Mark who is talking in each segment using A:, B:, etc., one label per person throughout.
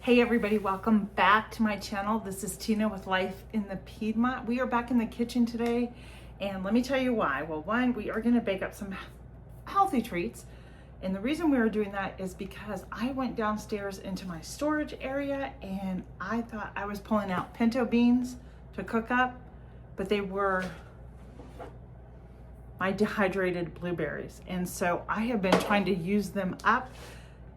A: Hey everybody, welcome back to my channel. This is Tina with Life in the Piedmont. We are back in the kitchen today, and let me tell you why. Well, one, we are gonna bake up some healthy treats. And the reason we are doing that is because I went downstairs into my storage area and I thought I was pulling out pinto beans to cook up, but they were my dehydrated blueberries. And so I have been trying to use them up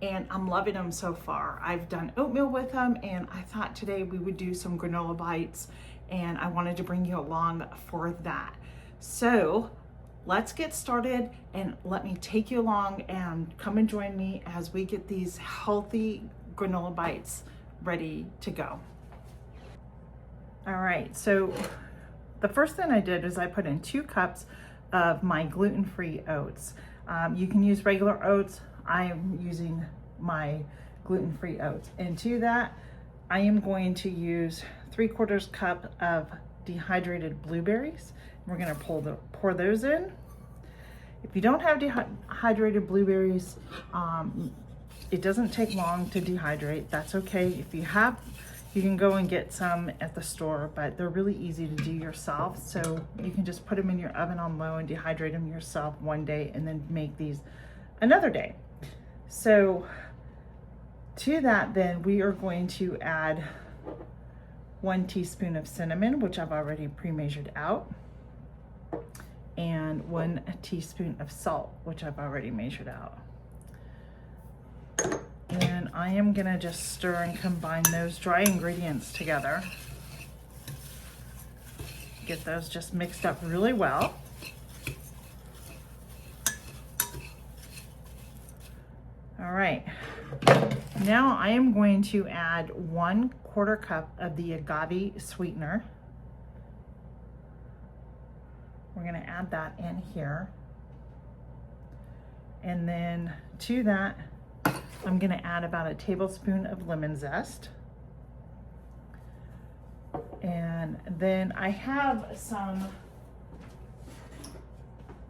A: and I'm loving them so far. I've done oatmeal with them, and I thought today we would do some granola bites, and I wanted to bring you along for that. So let's get started, and let me take you along and come and join me as we get these healthy granola bites ready to go. All right, so the first thing I did is I put in 2 cups of my gluten-free oats. You can use regular oats. I am using my gluten-free oats. And to that, I am going to use 3/4 cup of dehydrated blueberries. We're gonna pour those in. If you don't have dehydrated blueberries, it doesn't take long to dehydrate. That's okay. If you have, you can go and get some at the store, but they're really easy to do yourself. So you can just put them in your oven on low and dehydrate them yourself one day and then make these another day. So to that, then we are going to add 1 teaspoon of cinnamon, which I've already pre-measured out, and 1 teaspoon of salt, which I've already measured out. And I am gonna just stir and combine those dry ingredients together. Get those just mixed up really well. All right, now I am going to add 1/4 cup of the agave sweetener. We're gonna add that in here. And then to that, I'm gonna add about a tablespoon of lemon zest. And then I have some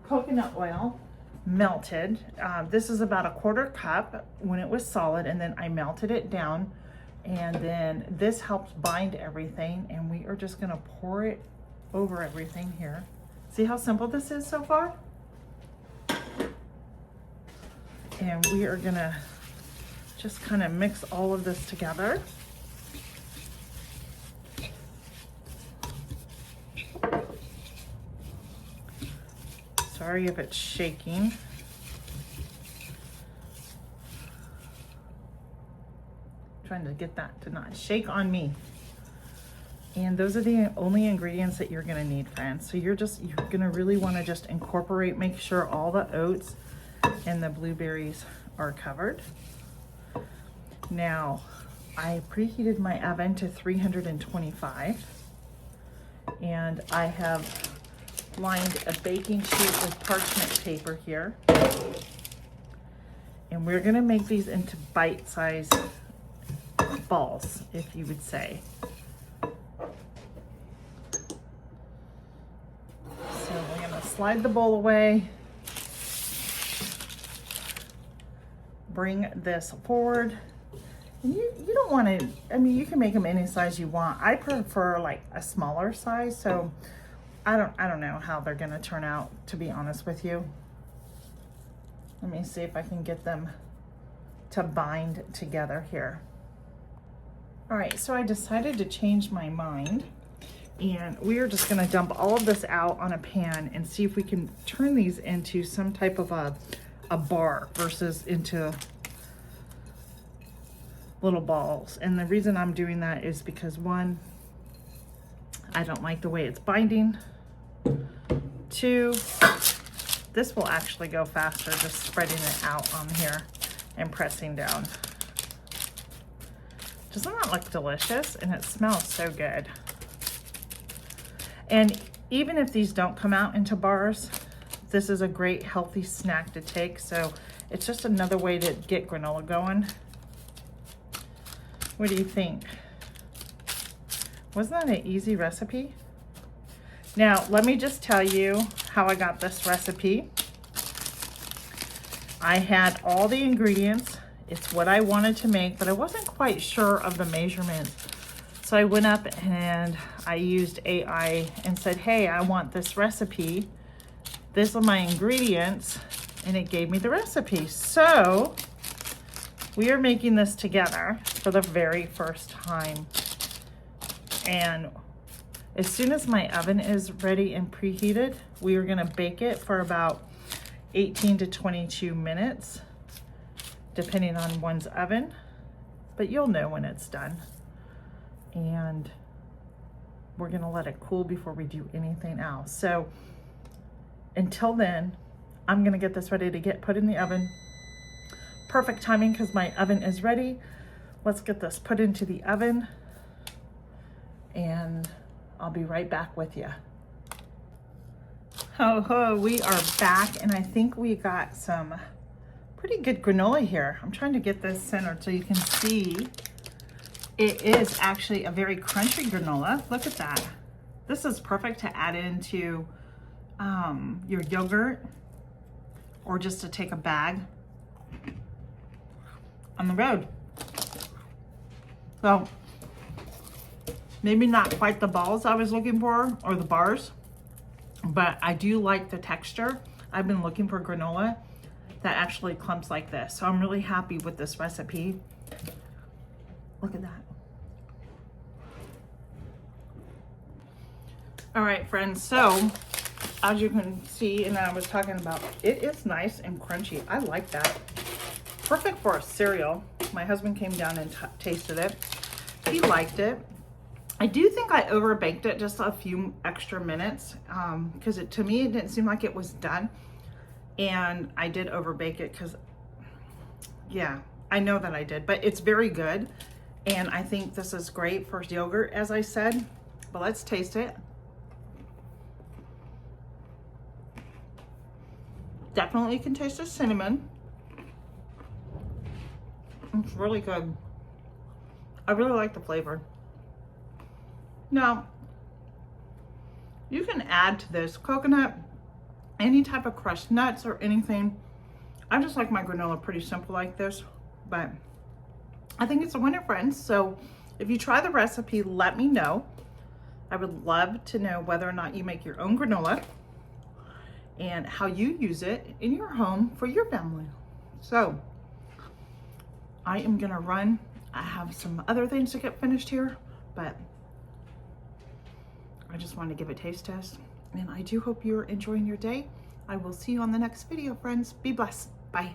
A: coconut oil melted. This is about 1/4 cup when it was solid, and then I melted it down, and then this helps bind everything, and we are just gonna pour it over everything here. See how simple this is so far? And we are gonna just kind of mix all of this together. Sorry if it's shaking. Trying to get that to not shake on me. And those are the only ingredients that you're gonna need, friends. So you're gonna really wanna just incorporate, make sure all the oats and the blueberries are covered. Now, I preheated my oven to 325, and I have lined a baking sheet with parchment paper here. And we're gonna make these into bite-sized balls, if you would say. So we're gonna slide the bowl away, bring this forward. And you don't wanna, I mean, you can make them any size you want. I prefer like a smaller size, so I don't know how they're gonna turn out, to be honest with you. Let me see if I can get them to bind together here. All right, so I decided to change my mind, and we are just gonna dump all of this out on a pan and see if we can turn these into some type of a bar versus into little balls. And the reason I'm doing that is because, one, I don't like the way it's binding. 2, this will actually go faster just spreading it out on here and pressing down. Doesn't that look delicious? And it smells so good. And even if these don't come out into bars, this is a great healthy snack to take. So it's just another way to get granola going. What do you think? Wasn't that an easy recipe? Now, let me just tell you how I got this recipe. I had all the ingredients It's what I wanted to make, but I wasn't quite sure of the measurements. So I went up and I used AI and said, hey, I want this recipe. These are my ingredients, and it gave me the recipe. So we are making this together for the very first time. And as soon as my oven is ready and preheated, we are gonna bake it for about 18 to 22 minutes, depending on one's oven, but you'll know when it's done. And we're gonna let it cool before we do anything else. So until then, I'm gonna get this ready to get put in the oven. Perfect timing because my oven is ready. Let's get this put into the oven and I'll be right back with you. Ho, we are back, and I think we got some pretty good granola here. I'm trying to get this centered so you can see. It is actually a very crunchy granola. Look at that. This is perfect to add into your yogurt or just to take a bag on the road. So maybe not quite the balls I was looking for, or the bars, but I do like the texture. I've been looking for granola that actually clumps like this. So I'm really happy with this recipe. Look at that. All right, friends, so as you can see, and I was talking about, it is nice and crunchy. I like that. Perfect for a cereal. My husband came down and tasted it. He liked it. I do think I overbaked it just a few extra minutes because to me, it didn't seem like it was done. And I did overbake it because, yeah, I know that I did, but it's very good. And I think this is great for yogurt, as I said, but let's taste it. Definitely can taste the cinnamon. It's really good. I really like the flavor. Now, you can add to this coconut, any type of crushed nuts or anything. I just like my granola pretty simple like this, but I think it's a winner, friends. So if you try the recipe, let me know. I would love to know whether or not you make your own granola and how you use it in your home for your family. So I am gonna run. I have some other things to get finished here, but I just want to give a taste test, and I do hope you're enjoying your day. I will see you on the next video, friends. Be blessed. Bye.